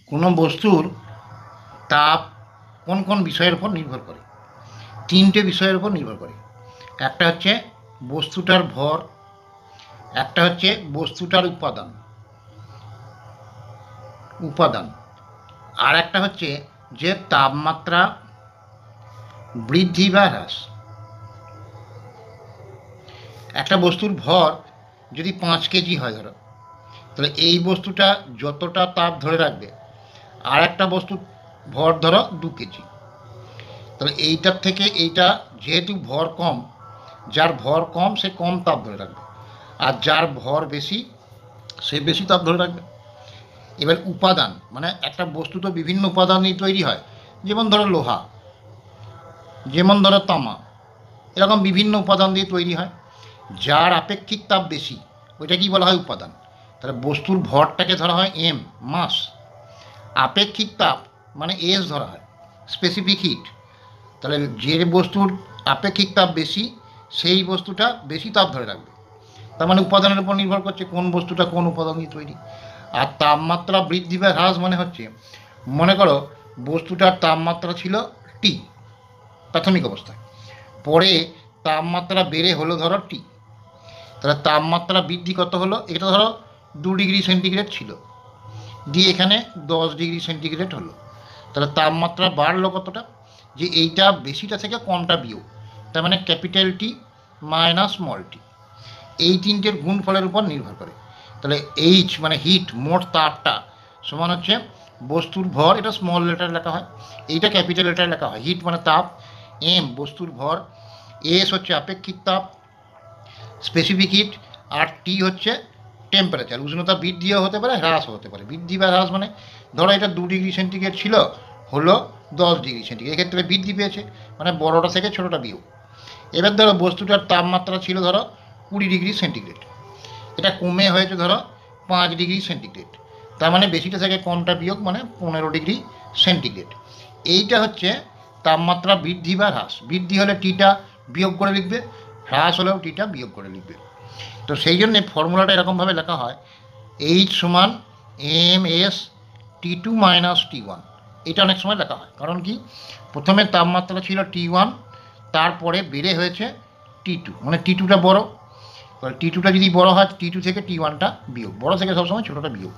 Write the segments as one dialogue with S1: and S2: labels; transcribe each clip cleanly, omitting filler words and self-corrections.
S1: কোনো বস্তুর তাপ কোন কোন বিষয়ের উপর নির্ভর করে? তিনটে বিষয়ের উপর নির্ভর করে। একটা হচ্ছে বস্তুটার ভর, একটা হচ্ছে বস্তুটার উপাদান উপাদান আর একটা হচ্ছে যে তাপমাত্রা বৃদ্ধি বা হ্রাস। একটা বস্তুর ভর যদি 5 কেজি হয় ধরো, তাহলে এই বস্তুটা যতটা তাপ ধরে রাখবে, আর একটা বস্তুর ভর ধরো 2 কেজি, তাহলে এইটার থেকে এইটা যেহেতু ভর কম, যার ভর কম সে কম তাপ ধরে রাখবে, আর যার ভর বেশি সে বেশি তাপ ধরে রাখবে। এবার উপাদান মানে একটা বস্তু তো বিভিন্ন উপাদান নিয়ে তৈরি হয়, যেমন ধরো লোহা, যেমন ধরো তামা, এরকম বিভিন্ন উপাদান দিয়ে তৈরি হয়। যার আপেক্ষিক তাপ বেশি ওইটা কি বলা হয়? উপাদান। তাহলে বস্তুর ভরটাকে ধরা হয় এম, মাস। আপেক্ষিক তাপ মানে এস ধরা হয়, স্পেসিফিক হিট। তাহলে যে বস্তুর আপেক্ষিক তাপ বেশি সেই বস্তুটা বেশি তাপ ধরে রাখবে। তার মানে উপাদানের উপর নির্ভর করছে কোন বস্তুটা কোন উপাদান দিয়ে তৈরি। আর তাপমাত্রা বৃদ্ধি বা হ্রাস মানে হচ্ছে, মনে করো বস্তুটার তাপমাত্রা ছিল টি প্রাথমিক অবস্থায়, পরে তাপমাত্রা বেড়ে হলো ধরো টি, তাহলে তাপমাত্রা বৃদ্ধি কত হলো? এটা ধরো 2 ডিগ্রি সেন্টিগ্রেড ছিল, দিয়ে এখানে 10 ডিগ্রি সেন্টিগ্রেড হলো, তাহলে তাপমাত্রা বাড়লো কতটা? যে এইটা বেশিটা থেকে কমটা বিয়োগ, তার মানে capital T minus small tea. এই তিনটের গুণফলের উপর নির্ভর করে। তাহলে এইচ মানে হিট, মোট তাপটা সমান হচ্ছে বস্তুর ভর, এটা স্মল লেটার লেখা হয়, এইটা ক্যাপিটাল লেটার লেখা হয়, হিট মানে তাপ, এম বস্তুর ভর, এস হচ্ছে আপেক্ষিক তাপ স্পেসিফিক হিট, আর টি হচ্ছে টেম্পারেচার, উষ্ণতা বৃদ্ধিও হতে পারে হ্রাসও হতে পারে। বৃদ্ধি বা হ্রাস মানে ধরো এটা 2 ডিগ্রি সেন্টিগ্রেড ছিল, হলো 10 ডিগ্রি সেন্টিগ্রেড, এক্ষেত্রে বৃদ্ধি পেয়েছে, মানে বড়োটা থেকে ছোটোটা বিয়োগ। এবার ধরো বস্তুটার তাপমাত্রা ছিল ধরো 20 ডিগ্রি সেন্টিগ্রেড, এটা কমে হয়েছে ধরো 5 ডিগ্রি সেন্টিগ্রেড, তার মানে বেশিটা থেকে কমটা বিয়োগ মানে 15 ডিগ্রি সেন্টিগ্রেড। এইটা হচ্ছে তাপমাত্রা বৃদ্ধি বা হ্রাস। বৃদ্ধি হলে টিটা বিয়োগ করে লিখবে, হ্রাস হলেও টিটা বিয়োগ করে লিখবে। তো সেই জন্যে ফর্মুলাটা এরকমভাবে লেখা হয়, এইচ সমান M S T2 minus T1। এটা অনেক সময় লেখা হয়, কারণ কি প্রথমে তাপমাত্রা ছিল T1, তারপরে বেড়ে হয়েছে T2, মানে T2টা বড়, T2টা যদি বড় হয় T2 থেকে T1টা বিয়োগ, বড় থেকে সবসময় ছোটোটা বিয়োগ।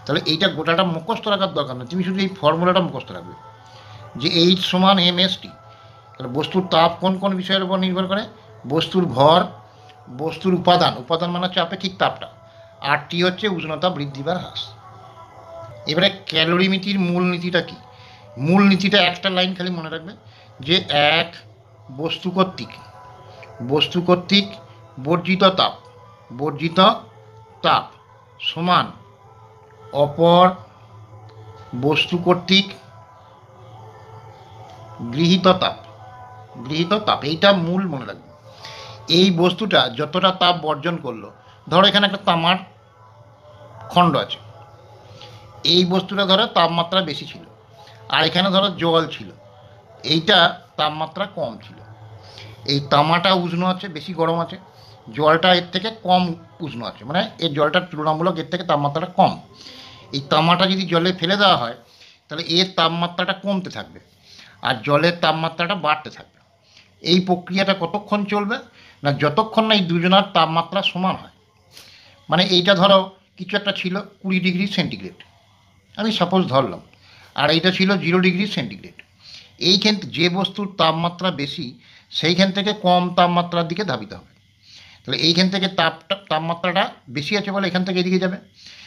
S1: তাহলে এইটা গোটাটা মুখস্থ রাখার দরকার নেই, তুমি শুধু এই ফর্মুলাটা মুখস্থ রাখবে যে এইচ সমান এম এস টি। তাহলে বস্তুর তাপ কোন কোন বিষয়ের উপর নির্ভর করে? বস্তুর ভর, বস্তুর উপাদান, উপাদান মানে হচ্ছে আপেক্ষিক তাপটা, আর টি হচ্ছে উষ্ণতা বৃদ্ধি বা হ্রাস। এবারে ক্যালোরিমিতির মূল নীতিটা কি? মূল নীতিটা একটা লাইন খালি মনে রাখবে, যে এক বস্তু কর্তৃক বর্জিত তাপ সমান অপর বস্তু কর্তৃক গৃহীত তাপ। এইটা মূল মনে রাখবে। এই বস্তুটা যতটা তাপ বর্জন করলো, ধরো এখানে একটা তামার খণ্ড আছে, এই বস্তুটা ধরো তাপমাত্রা বেশি ছিল, আর এখানে ধরো জল ছিল, এইটা তাপমাত্রা কম ছিল। এই তামাটা উষ্ণ আছে, বেশি গরম আছে, জলটা এর থেকে কম উষ্ণ আছে, মানে এর জলটার তুলনামূলক এর থেকে তাপমাত্রাটা কম। এই তামাটা যদি জলে ফেলে দেওয়া হয় তাহলে এর তাপমাত্রাটা কমতে থাকবে, আর জলের তাপমাত্রাটা বাড়তে থাকবে। এই প্রক্রিয়াটা কতক্ষণ চলবে? না যতক্ষণ না এই দুজনের তাপমাত্রা সমান হয়। মানে এইটা ধরো কিছু একটা ছিল 20 ডিগ্রি সেন্টিগ্রেড, আমি সাপোজ ধরলাম, আর এইটা ছিল 0 ডিগ্রি সেন্টিগ্রেড। এইখান যে বস্তুর তাপমাত্রা বেশি সেইখান থেকে কম তাপমাত্রার দিকে ধাবিত হবে। তাহলে এইখান থেকে তাপমাত্রাটা বেশি আছে বলে এখান থেকে এদিকে যাবে,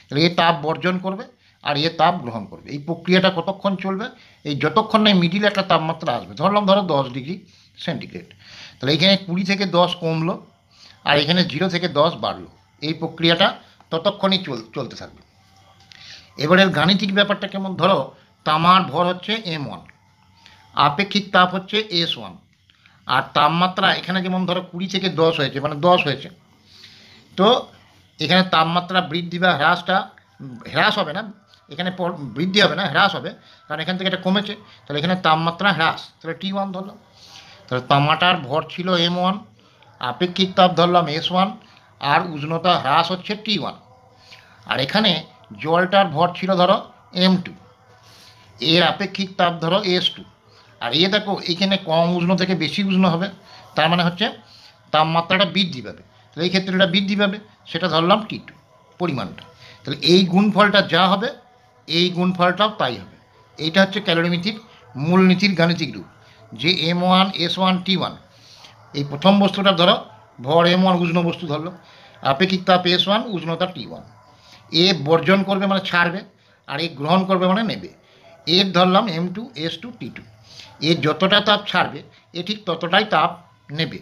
S1: তাহলে এ তাপ বর্জন করবে আর এ তাপ গ্রহণ করবে। এই প্রক্রিয়াটা কতক্ষণ চলবে? এই যতক্ষণ না মিডিলে একটা তাপমাত্রা আসবে, ধরো 10 ডিগ্রি সেন্টিগ্রেড, তাহলে এইখানে 20 থেকে 10 কমলো, আর এখানে 0 থেকে 10 বাড়লো। এই প্রক্রিয়াটা ততক্ষণই চলতে থাকবে। এবারের গাণিতিক ব্যাপারটা কেমন? ধরো তামার ভর হচ্ছে M1, আপেক্ষিক তাপ হচ্ছে S1, আর তাপমাত্রা এখানে যেমন ধরো 20 থেকে 10 হয়েছে, মানে 10 হয়েছে, তো এখানে তাপমাত্রা বৃদ্ধি বা হ্রাস হবে না, এখানে বৃদ্ধি হবে না, হ্রাস হবে, কারণ এখান থেকে এটা কমেছে, তাহলে এখানে তাপমাত্রা হ্রাস, তাহলে T1 ধরলাম। তাহলে তামাটার ভর ছিল M1, আপেক্ষিক তাপ ধরলাম S1, আর উষ্ণতা হ্রাস হচ্ছে T1। আর এখানে জলটার ভর ছিল ধরো M2, এর আপেক্ষিক তাপ ধরো S2, আর দেখো এইখানে কম উষ্ণ থেকে বেশি উষ্ণ হবে, তার মানে হচ্ছে তাপমাত্রাটা বৃদ্ধি পাবে। তাহলে এই ক্ষেত্রে এটা বৃদ্ধি পাবে, সেটা ধরলাম T2 পরিমাণটা। তাহলে এই গুণফলটা যা হবে এই গুণফলটাও তাই হবে। এইটা হচ্ছে ক্যালোরিমিতির মূলনীতির গাণিতিক রূপ, যে M1 S1 T1, এই প্রথম বস্তুটা ধরো ভর M1 উষ্ণ বস্তু ধরলো, আপেক্ষিক তাপ S1, উষ্ণতা T1। এ বর্জন করবে মানে ছাড়বে, আর এ গ্রহণ করবে মানে নেবে। এর ধরলাম M2 S2 T2। এ যতটা তাপ ছাড়বে এ ঠিক ততটাই তাপ নেবে।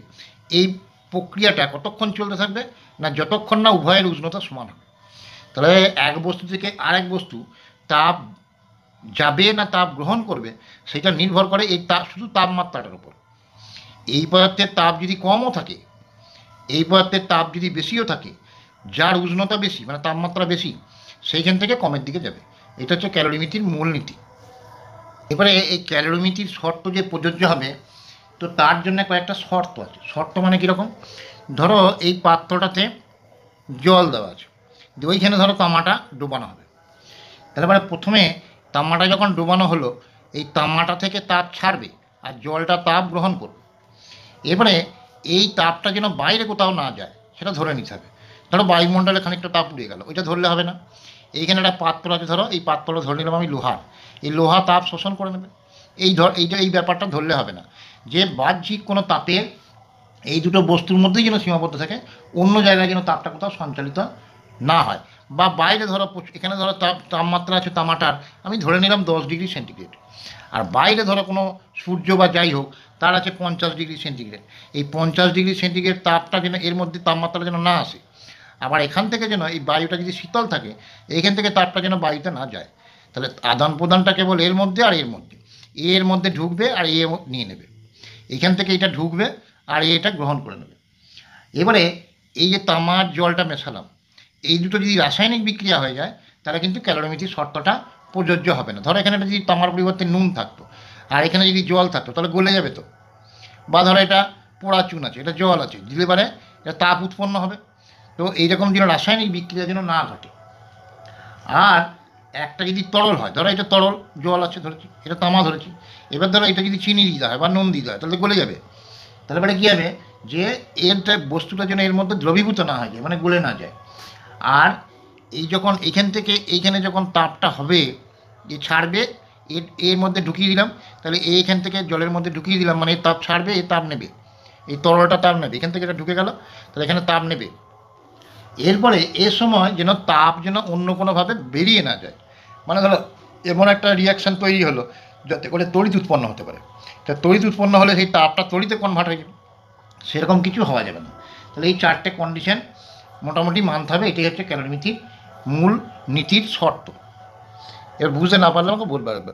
S1: এই প্রক্রিয়াটা কতক্ষণ চলতে থাকবে না, যতক্ষণ না উভয়ের উষ্ণতা সমান হবে। তাহলে এক বস্তু থেকে আরেক বস্তু তাপ যাবে না তাপ গ্রহণ করবে সেটা নির্ভর করে এই তাপ, শুধু তাপমাত্রাটার উপর। এই পদার্থের তাপ যদি কমও থাকে, এই পদার্থের তাপ যদি বেশিও থাকে, যার উষ্ণতা বেশি মানে তাপমাত্রা বেশি সেইখান থেকে কমের দিকে যাবে। এটা হচ্ছে ক্যালোরিমিতির মূলনীতি। এবারে এই ক্যালোরিমিতির শর্ত যে প্রযোজ্য হবে, তো তার জন্য কয়েকটা শর্ত আছে। শর্ত মানে কীরকম, ধরো এই পাত্রটাতে জল দেওয়া আছে, ওইখানে ধরো তামাটা ডোবানো হবে। তাহলে প্রথমে তামাটা যখন ডোবানো হলো, এই তামাটা থেকে তাপ ছাড়বে আর জলটা তাপ গ্রহণ করবে। এবারে এই তাপটা যেন বাইরে কোথাও না যায় সেটা ধরে নিতে হবে। ধরো বায়ুমণ্ডলে খানিকটা তাপ উড়ে গেল, ওইটা ধরলে হবে না। এইখানে একটা পাত্র আছে, ধরো এই পাত্রটা ধরে নিলাম আমি লোহার, এই লোহা তাপ শোষণ করে নেবে। এই ব্যাপারটা ধরলে হবে না যে বাহ্যিক কোনো তাপের এই দুটো বস্তুর মধ্যেই যেন সীমাবদ্ধ থাকে, অন্য জায়গায় যেন তাপটা কোথাও সঞ্চালিত না হয়। বা বাইরে ধরো, এখানে ধরো তাপমাত্রা আছে তামাটার, আমি ধরে নিলাম 10 ডিগ্রি সেন্টিগ্রেড, আর বাইরে ধরো কোনো সূর্য বা যাই হোক তার আছে 50 ডিগ্রি সেন্টিগ্রেড। এই 50 ডিগ্রি সেন্টিগ্রেড তাপটা যেন এর মধ্যে তাপমাত্রা যেন না আসে। আবার এখান থেকে যেন এই বায়ুটা যদি শীতল থাকে, এইখান থেকে তাপটা যেন বায়ুতে না যায়। তাহলে আদান প্রদানটা কেবল এর মধ্যে আর এর মধ্যে ঢুকবে আর নিয়ে নেবে। এখান থেকে এটা ঢুকবে আর এটা গ্রহণ করে নেবে। এবারে এই যে তামার জলটা মেশালাম, এই দুটো যদি রাসায়নিক বিক্রিয়া হয়ে যায় তাহলে কিন্তু ক্যালোরিমিতির শর্তটা প্রযোজ্য হবে না। ধরো এখানে যদি তামার পরিবর্তে নুন থাকতো আর এখানে যদি জল থাকতো তাহলে গলে যাবে তো। বা ধরো এটা পোড়া চুন আছে, এটা জল আছে, দিলে পারে এটা তাপ উৎপন্ন হবে। তো এইরকম যেন রাসায়নিক বিক্রিয়া যেন না ঘটে। আর একটা যদি তরল হয়, ধরো এটা তরল জল আছে ধরেছি, এটা তামা ধরেছি, এবার ধরো এটা যদি চিনি দিতে হয় বা নুন দিতে হয় তাহলে গলে যাবে। তাহলে কী হবে, যে এরটা বস্তুটা যেন এর মধ্যে দ্রবীভূত না হয়ে যায়, মানে গলে না যায়। আর এই যখন এইখান থেকে এইখানে যখন তাপটা হবে, যে ছাড়বে, এর মধ্যে ঢুকিয়ে দিলাম, তাহলে এইখান থেকে জলের মধ্যে ঢুকিয়ে দিলাম, মানে তাপ ছাড়বে, এই তাপ নেবে, এই তরলটা তাপ নেবে, এখান থেকে এটা ঢুকে গেল, তাহলে এখানে তাপ নেবে। এরপরে এ সময় যেন তাপ যেন অন্য কোনোভাবে বেরিয়ে না যায়, মানে ধরো এমন একটা রিয়াকশান তৈরি হলো যাতে করে তড়িৎ উৎপন্ন হতে পারে। তা তড়িৎ উৎপন্ন হলে সেই তাপটা তড়িতে কনভার্ট হয়ে যাবে, সেরকম কিছু হওয়া যাবে না। তাহলে এই 4টে কন্ডিশন মোটামুটি মানতে হবে। এটাই হচ্ছে ক্যালোরিমিতির মূল নীতির শর্ত। এবার বুঝতে না পারলে আমাকে বলবে।